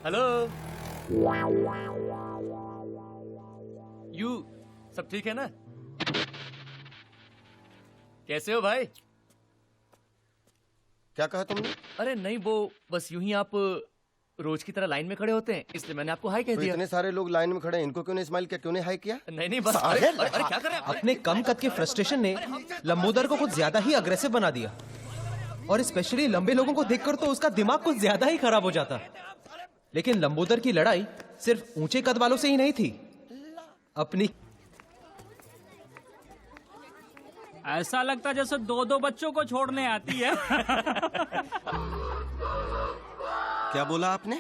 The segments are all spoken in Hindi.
हेलो यू सब ठीक है ना? कैसे हो भाई? क्या कहा तुमने? अरे नहीं, वो बस यूं ही आप रोज की तरह लाइन में खड़े होते हैं, इसलिए मैंने आपको हाय कह तो दिया। इतने सारे लोग लाइन में खड़े हैं, इनको क्यों नहीं स्माइल किया, क्यों नहीं हाई किया? नहीं बस अरे क्या कर रहे हैं? अपने कम कद के फ्रस्ट्रेशन ने लंबोदर को कुछ ज्यादा ही अग्रेसिव बना दिया, और स्पेशली लंबे लोगों को देखकर तो उसका दिमाग कुछ ज्यादा ही खराब हो जाता। लेकिन लंबोदर की लड़ाई सिर्फ ऊंचे कद वालों से ही नहीं थी, अपनी ऐसा लगता जैसे दो बच्चों को छोड़ने आती है। क्या बोला आपने?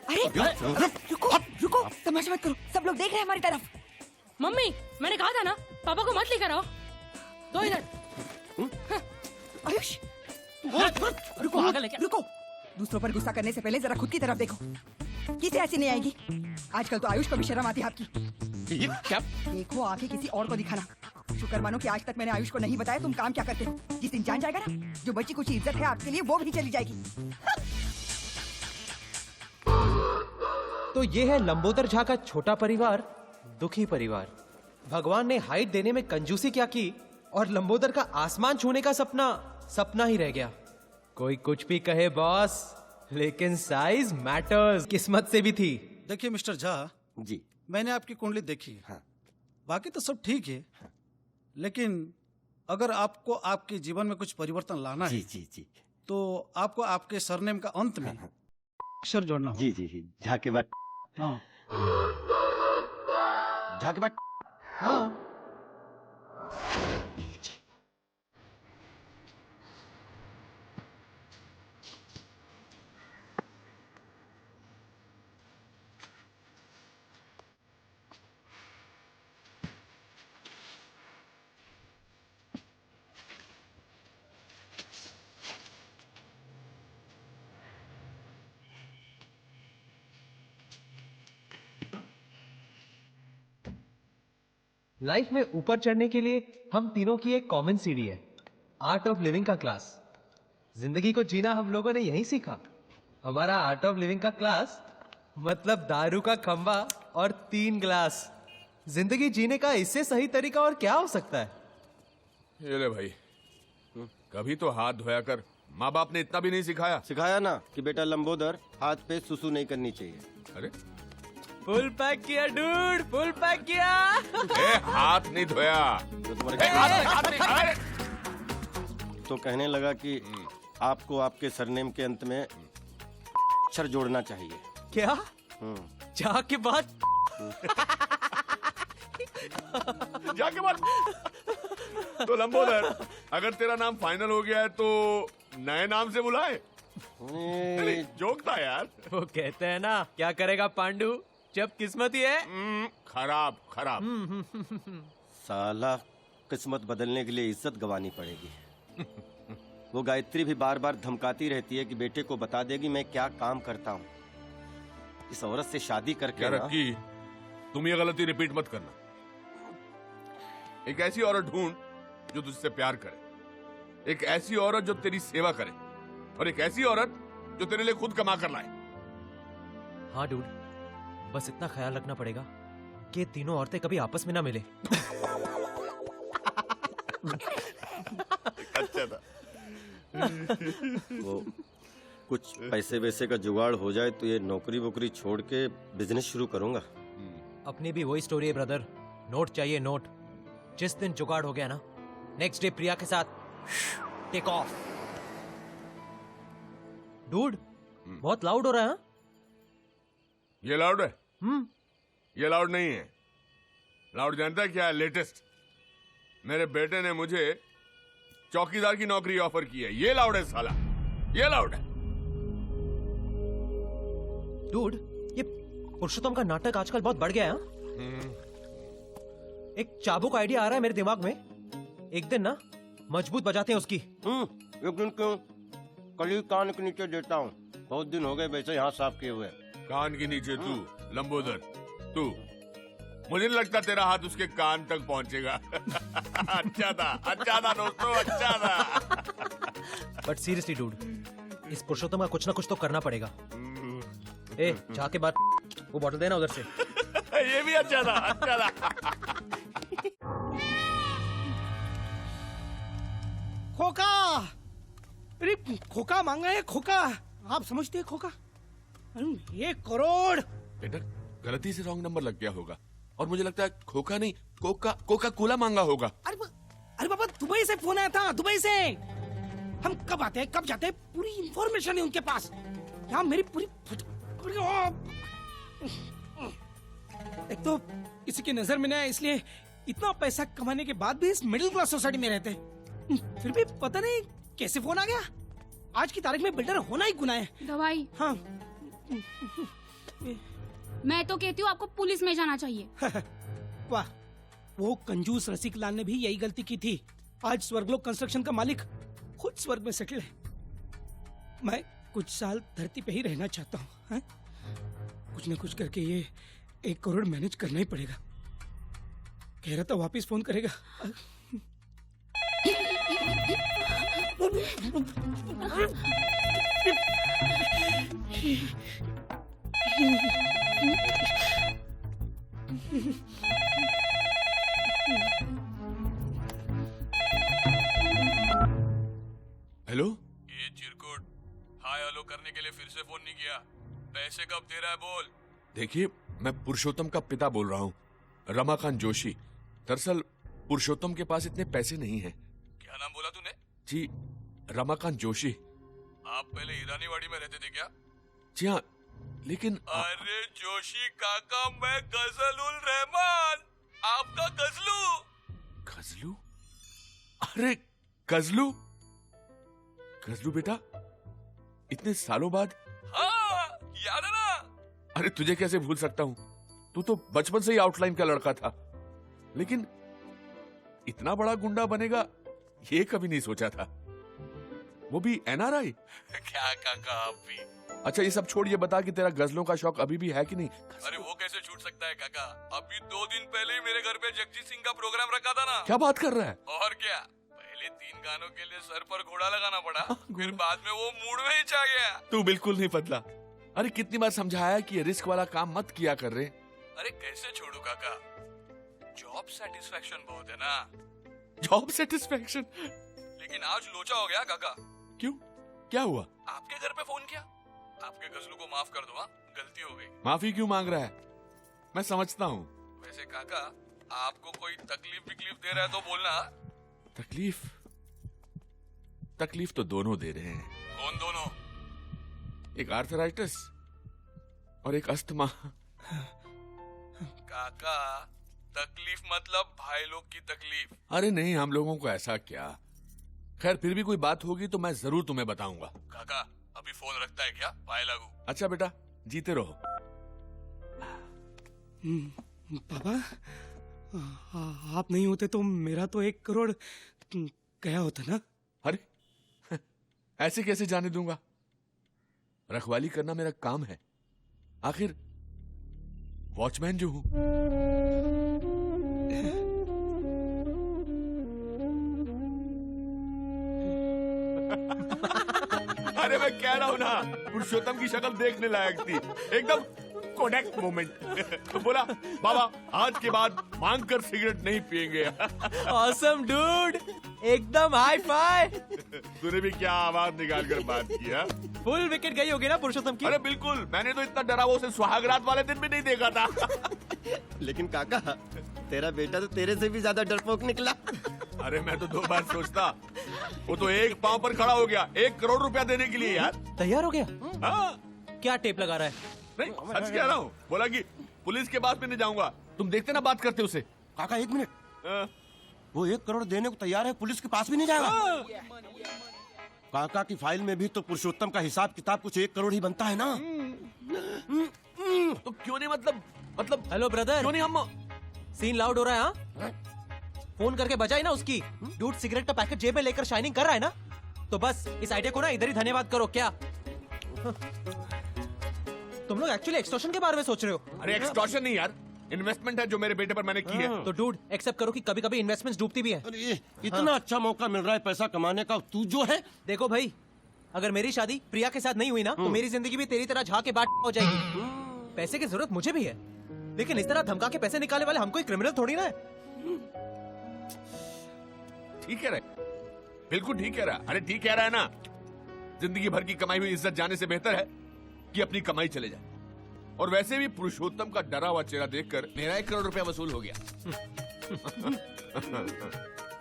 अरे रुको रुको, तमाशा मत करो, सब लोग देख रहे हैं हमारी तरफ। मम्मी, मैंने कहा था ना पापा को मत लेकर आओ। तो इधर आयुष रुको रुको, दूसरों पर गुस्सा करने से पहले जरा खुद की तरफ देखो। किसे ऐसी नहीं आएगी? आजकल तो आयुष को भी शर्म आती है आपकी। क्या? देखो आके किसी और को दिखाना। शुक्र मानो कि आज तक मैंने आयुष को नहीं बताया तुम काम क्या करते हो। जिस दिन जान जाएगा ना, जो बची कुछ इज्जत है आपके लिए वो भी चली जाएगी। तो ये है लंबोदर झा का छोटा परिवार, दुखी परिवार। भगवान ने हाइट देने में कंजूसी क्या की, और लंबोदर का आसमान छूने का सपना सपना ही रह गया। कोई कुछ भी कहे बॉस, लेकिन साइज मैटर्स किस्मत से भी थी। देखिए मिस्टर झा जी मैंने आपकी कुंडली देखी है। हाँ। बाकी तो सब ठीक है। हाँ। लेकिन अगर आपको आपके जीवन में कुछ परिवर्तन लाना है जी जी जी तो आपको आपके सरनेम का अंत में अक्षर जोड़ना होगा। जी जी जी झा के बाद हाँ। झा के बाद हाँ। लाइफ में ऊपर चढ़ने के लिए हम तीनों की एक कॉमन सीढ़ी है, आर्ट ऑफ लिविंग का क्लास। जिंदगी को जीना हम लोगों ने यहीं सीखा। हमारा आर्ट ऑफ लिविंग का क्लास मतलब दारू का खंबा और 3 ग्लास। जिंदगी जीने का इससे सही तरीका और क्या हो सकता है? ये ले भाई, कभी तो हाथ धोया कर। माँ बाप ने इतना भी नहीं सिखाया? सिखाया ना कि बेटा लंबोदर हाथ पे सुसु नहीं करनी चाहिए। अरे फुल पैक किया डूड, फुल पैक किया। हाथ नहीं धोया तो तुम्हारे तो कहने लगा कि आपको आपके सरनेम के अंत में अक्षर जोड़ना चाहिए। क्या? जा के बाद जाके बात। तो लंबोदर, अगर तेरा नाम फाइनल हो गया है तो नए नाम से बुलाए। जोक था यार। वो कहते हैं ना, क्या करेगा पांडु जब किस्मत ही है। खराब खराब। साला किस्मत बदलने के लिए इज्जत गंवानी पड़ेगी। वो गायत्री भी बार बार धमकाती रहती है कि बेटे को बता देगी मैं क्या काम करता हूँ। इस औरत से शादी करके क्या ना, रखी, तुम ये गलती रिपीट मत करना। एक ऐसी औरत ढूंढ जो तुझसे प्यार करे, एक ऐसी औरत जो तेरी सेवा करे, और एक ऐसी औरत जो तेरे लिए खुद कमा कर लाए। हाँ डूड, बस इतना ख्याल रखना पड़ेगा कि तीनों औरतें कभी आपस में ना मिले। अच्छा था। वो कुछ पैसे वैसे का जुगाड़ हो जाए तो ये नौकरी वोकरी छोड़ के बिजनेस शुरू करूंगा। अपनी भी वही स्टोरी है ब्रदर, नोट चाहिए नोट। जिस दिन जुगाड़ हो गया ना, नेक्स्ट डे प्रिया के साथ टेक ऑफ। डूड बहुत लाउड हो रहा है। ये लाउड है? ये लाउड नहीं है। लाउड जानता है क्या है? लेटेस्ट। मेरे बेटे ने मुझे चौकीदार की नौकरी ऑफर की है। ये लाउड है साला, ये लाउड है। डूड, ये पुरुषोत्तम का नाटक आजकल बहुत बढ़ गया है। एक चाबुक आइडिया आ रहा है मेरे दिमाग में। एक दिन ना मजबूत बजाते हैं उसकी। एक दिन क्यों, कल ही कान के नीचे देता हूँ। बहुत दिन हो गए वैसे यहाँ साफ किए हुए। कान के नीचे तू लंबोदर, तू, मुझे नहीं लगता तेरा हाथ उसके कान तक पहुंचेगा। अच्छा था दोस्तों, अच्छा था। बट सीरियसली डूड, इस पुरुषोत्तम का कुछ ना कुछ तो करना पड़ेगा। ए, जाके बात वो बॉटल देना उधर से। ये भी अच्छा था, अच्छा था। खोखा, अरे खोखा मांगा है, खोखा। आप समझते हैं खोखा? 1 करोड़। बेटा गलती से रॉन्ग नंबर लग गया होगा और मुझे लगता है खोखा नहीं कोका कोला मांगा होगा। अरे बाबा, दुबई से फोन आया था, दुबई से। हम कब आते हैं, कब जाते हैं, पूरी इंफॉर्मेशन है उनके पास। यहाँ मेरी पूरी एक तो किसी की नजर में ना है, इसलिए इतना पैसा कमाने के बाद भी इस मिडिल क्लास सोसाइटी में रहते हैं। फिर भी पता नहीं कैसे फोन आ गया। आज की तारीख में बिल्डर होना ही गुनाह है। दवाई। हाँ। मैं तो कहती हूँ आपको पुलिस में जाना चाहिए। वाह, वो कंजूस रसिक लाल ने भी यही गलती की थी। आज स्वर्गलोक कंस्ट्रक्शन का मालिक खुद स्वर्ग में सेटल है। मैं कुछ साल धरती पे ही रहना चाहता हूँ। कुछ न कुछ करके ये 1 करोड़ मैनेज करना ही पड़ेगा। कह रहा था वापिस फोन करेगा। हेलो, ये चिरकुट हाय हेलो करने के लिए फिर से फोन नहीं किया। पैसे कब दे रहा है बोल। देखिए मैं पुरुषोत्तम का पिता बोल रहा हूँ, रमाकांत जोशी। दरअसल पुरुषोत्तम के पास इतने पैसे नहीं हैं। क्या नाम बोला तूने? जी रमाकांत जोशी। आप पहले ईरानीवाड़ी में रहते थे क्या? जी हाँ, लेकिन अरे जोशी काका, मैं गजल उल रहमान, आपका गजलू। गजलू? अरे गजलू, गजलू बेटा, इतने सालों बाद। हाँ, याद है ना? अरे तुझे कैसे भूल सकता हूँ, तू तो बचपन से ही आउटलाइन का लड़का था। लेकिन इतना बड़ा गुंडा बनेगा ये कभी नहीं सोचा था, वो भी एनआरआई। क्या काका आप भी। अच्छा ये सब छोड़, ये बता कि तेरा गजलों का शौक अभी भी है कि नहीं? अरे वो कैसे छूट सकता है काका। अभी 2 दिन पहले ही मेरे घर पे जगजीत सिंह का प्रोग्राम रखा था ना। क्या बात कर रहा है? और क्या, पहले 3 गानों के लिए सर पर घोड़ा लगाना पड़ा, फिर बाद में वो मूड में ही छा गया। तू बिल्कुल नहीं बदला। अरे कितनी बार समझाया कि ये रिस्क वाला काम मत किया कर रहे। अरे कैसे छोड़ू काका, जॉब सेटिस्फेक्शन बहुत है ना। Job satisfaction? लेकिन आज लोचा हो गया काका। क्यों, क्या हुआ? आपके घर पे फोन किया, आपके गजलू को माफ कर दो। हाँ, गलती हो गई। माफी क्यों मांग रहा है? मैं समझता हूँ। वैसे काका, आपको कोई तकलीफ विकलीफ दे रहा है तो बोलना। तकलीफ? तकलीफ तो दोनों दे रहे हैं। कौन दोनों? एक आर्थराइटिस और एक अस्थमा। काका, तकलीफ मतलब भाई लोग की तकलीफ। अरे नहीं, हम लोगों को ऐसा क्या। खैर फिर भी कोई बात होगी तो मैं जरूर तुम्हें बताऊंगा। काका अभी फोन रखता है क्या? पाए लागू। अच्छा बेटा, जीते रहो। पापा, आप नहीं होते तो मेरा तो 1 करोड़ गया होता ना। अरे ऐसे कैसे जाने दूंगा? रखवाली करना मेरा काम है, आखिर वॉचमैन जो हूं। अरे मैं कह रहा हूं ना, पुरुषोत्तम की शक्ल देखने लायक थी, एकदम कोडेक मोमेंट। बोला बाबा आज के बाद मांग कर सिगरेट नहीं पिएंगे। ऑसम डूड, एकदम हाई फाई। तूने भी क्या आवाज निकाल कर बात किया? फुल विकेट गई होगी ना पुरुषोत्तम की? अरे बिल्कुल, मैंने तो इतना डरा उसे सुहागरात वाले दिन भी नहीं देखा था। लेकिन काका, तेरा बेटा तो तेरे से भी ज्यादा डरपोक निकला। अरे मैं तो 2 बार सोचता, वो तो एक पांव पर खड़ा हो गया 1 करोड़ रुपया देने के लिए यार। तैयार हो गया? हाँ। क्या टेप लगा रहा है? नहीं सच कह रहा हूँ, बोला कि पुलिस के पास भी नहीं जाऊंगा। तुम देखते ना बात करते उसे। काका 1 मिनट, हाँ। वो 1 करोड़ देने को तैयार है, पुलिस के पास भी नहीं जाएगा। काका की फाइल में भी तो पुरुषोत्तम का हिसाब किताब कुछ 1 करोड़ ही बनता है ना। तो क्यों नहीं, मतलब हेलो ब्रदर, क्यों नहीं हम। सीन लाउड हो रहा है? हाँ, फोन करके बजाई ना उसकी। डूड सिगरेट का पैकेट जेब में लेकर शाइनिंग कर रहा है ना, तो बस इस आइडिया को ना इधर ही धन्यवाद करो। क्या तुम लोग एक्चुअली एक्सटॉर्शन के बारे में सोच रहे हो? अरे एक्सटॉर्शन नहीं यार, इन्वेस्टमेंट है जो मेरे बेटे पर मैंने की है। तो डूड एक्सेप्ट करो कि कभी कभी इन्वेस्टमेंट्स डूबती भी है। अरे इतना अच्छा मौका मिल रहा है पैसा कमाने का, तू जो है। देखो भाई, अगर मेरी शादी प्रिया के साथ नहीं हुई ना तो मेरी जिंदगी भी तेरी तरह झाके बाट हो जाएगी। पैसे की जरूरत मुझे भी है, लेकिन इस तरह धमका के पैसे निकालने वाले हम कोई क्रिमिनल थोड़ी ना है। ठीक कह रहे, बिल्कुल ठीक कह रहा। अरे ठीक कह रहा है ना। जिंदगी भर की कमाई हुई इज्जत जाने से बेहतर है कि अपनी कमाई चले जाए। और वैसे भी पुरुषोत्तम का डरा हुआ चेहरा देखकर मेरा 1 करोड़ रुपया वसूल हो गया।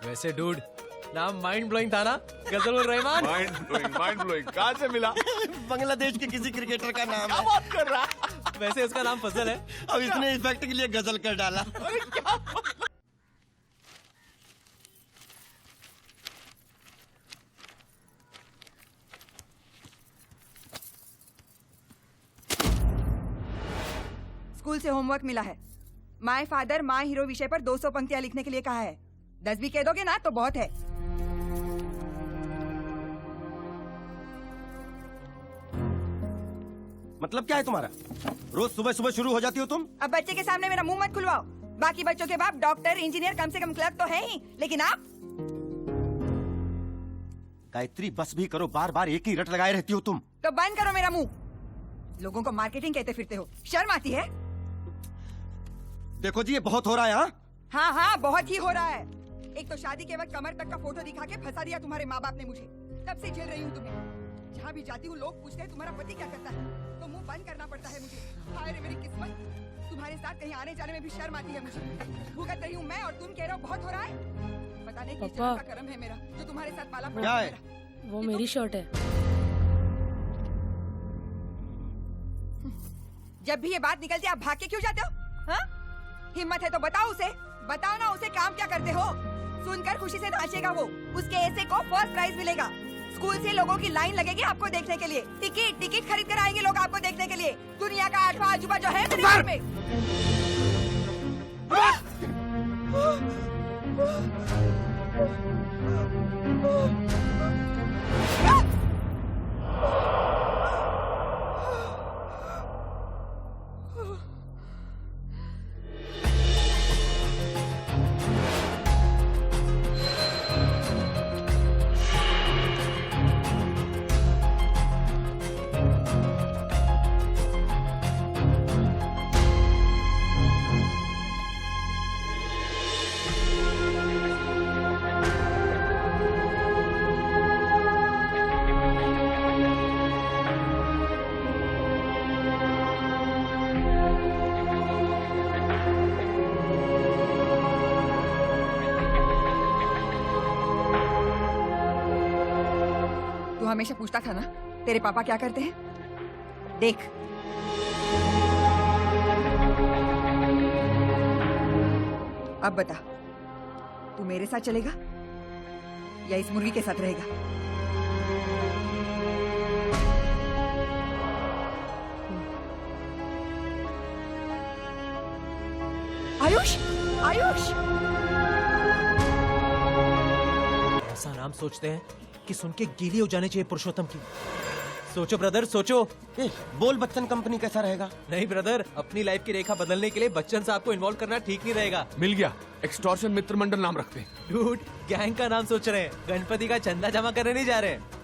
वैसे डूड, नाम माइंड ब्लोइंग था ना, गजल रहमान। माइंड ब्लोइंग कहाँ से मिला? बांग्लादेश के किसी क्रिकेटर का नाम क्या है। बात कर रहा? वैसे उसका नाम फजल है। अब इसने इफेक्ट के लिए गजल कर डाला। अरे क्या बात? स्कूल से होमवर्क मिला है। माय फादर माय हीरो विषय पर 200 पंक्तियां लिखने के लिए कहा है। 10 भी कह दोगे ना तो बहुत है। मतलब क्या है तुम्हारा? रोज सुबह सुबह शुरू हो जाती हो तुम। अब बच्चे के सामने मेरा मुंह मत खुलवाओ। बाकी बच्चों के बाप डॉक्टर इंजीनियर कम से कम क्लर्क तो है ही, लेकिन आप गायत्री बस भी करो, बार बार एक ही रट लगाए रहती हो तुम। तो बंद करो मेरा मुंह। लोगों को मार्केटिंग कहते फिरते हो, शर्म आती है? देखो जी ये बहुत हो रहा है। हाँ हाँ बहुत ही हो रहा है। एक तो शादी के वक्त कमर तक का फोटो दिखा के फंसा दिया तुम्हारे माँ बाप ने मुझे। तब से झेल रही हूँ तुम्हें। जहाँ भी जाती हूँ लोग पूछते हैं तुम्हारा पति क्या करता है, तो मुंह बंद करना पड़ता है मुझे। हाय रे मेरी किस्मत, तुम्हारे साथ कहीं आने जाने में भी शर्म आती है मुझे। भुगत रही हूँ मैं और तुम कह रहे हो बहुत हो रहा है। पता नहीं किस जन्म का कर्म है मेरा जो तुम्हारे साथ पाला पड़ा है मेरा। वो मेरी शर्ट है। जब भी ये बात निकलती है आप भाग के क्यों जाते हो? हाँ? हिम्मत है तो बताओ उसे, बताओ ना उसे काम क्या करते हो। सुनकर खुशी से नाचेगा वो, उसके ऐसे को फर्स्ट प्राइज मिलेगा। स्कूल से लोगों की लाइन लगेगी आपको देखने के लिए। टिकट खरीद कर आएंगे लोग आपको देखने के लिए। दुनिया का 8वां अजूबा जो है मेरे घर में। हमेशा पूछता था ना तेरे पापा क्या करते हैं। देख अब बता, तू मेरे साथ चलेगा या इस मुर्गी के साथ रहेगा? आयुष, आयुष! ऐसा नाम सोचते हैं कि सुन के गीली हो जानी चाहिए पुरुषोत्तम की। सोचो ब्रदर सोचो। बोल बच्चन कंपनी कैसा रहेगा? नहीं ब्रदर, अपनी लाइफ की रेखा बदलने के लिए बच्चन साहब को इन्वॉल्व करना ठीक नहीं रहेगा। मिल गया, एक्सटॉर्शन मित्र मंडल नाम रखते हैं। डूड, गैंग का नाम सोच रहे हैं, गणपति का चंदा जमा करने नहीं जा रहे हैं।